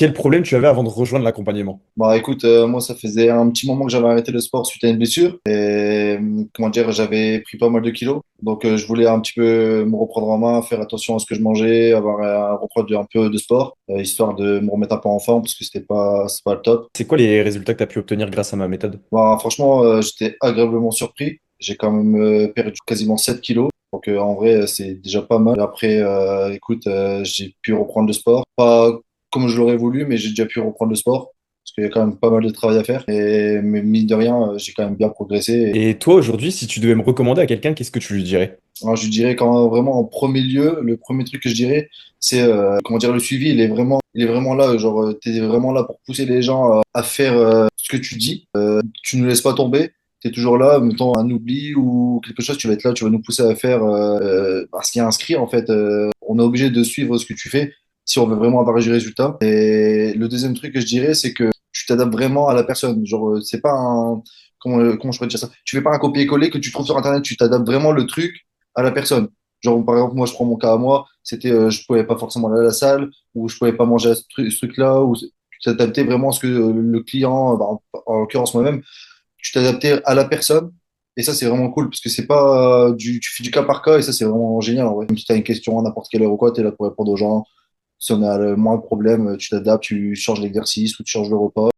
Quel problème tu avais avant de rejoindre l'accompagnement? Bah écoute, moi ça faisait un petit moment que j'avais arrêté le sport suite à une blessure et comment dire, j'avais pris pas mal de kilos. Donc je voulais un petit peu me reprendre en main, faire attention à ce que je mangeais, avoir reprendre un peu de sport, histoire de me remettre un peu en forme parce que c'est pas le top. C'est quoi les résultats que tu as pu obtenir grâce à ma méthode? Bah franchement, j'étais agréablement surpris. J'ai quand même perdu quasiment 7 kilos. Donc en vrai, c'est déjà pas mal. Après, écoute, j'ai pu reprendre le sport. Pas comme je l'aurais voulu, mais j'ai déjà pu reprendre le sport. Parce qu'il y a quand même pas mal de travail à faire. Mais mine de rien, j'ai quand même bien progressé. Et toi, aujourd'hui, si tu devais me recommander à quelqu'un, qu'est-ce que tu lui dirais? Alors, je dirais quand vraiment en premier lieu, le premier truc que je dirais, c'est comment dire, le suivi, il est vraiment là. Genre, tu es vraiment là pour pousser les gens à faire ce que tu dis. Tu ne laisses pas tomber. Tu es toujours là, mettons un oubli ou quelque chose, tu vas être là, tu vas nous pousser à faire ce qui est inscrit en fait. On est obligé de suivre ce que tu fais si on veut vraiment avoir du résultat. Et le deuxième truc que je dirais, c'est que tu t'adaptes vraiment à la personne. Genre, c'est pas un. Comment je pourrais dire ça? Tu fais pas un copier-coller que tu trouves sur Internet, tu t'adaptes vraiment le truc à la personne. Genre, par exemple, moi, je prends mon cas à moi, c'était, je pouvais pas forcément aller à la salle, ou je pouvais pas manger à ce truc-là, ou tu t'adaptais vraiment à ce que le client, bah, en l'occurrence moi-même, tu t'adaptais à la personne. Et ça, c'est vraiment cool, parce que c'est pas tu fais du cas par cas, et ça, c'est vraiment génial, en vrai. Même si tu as une question à n'importe quelle heure ou quoi, tu es là pour répondre aux gens. Si on a le moins de problème, tu t'adaptes, tu changes l'exercice ou tu changes le repas.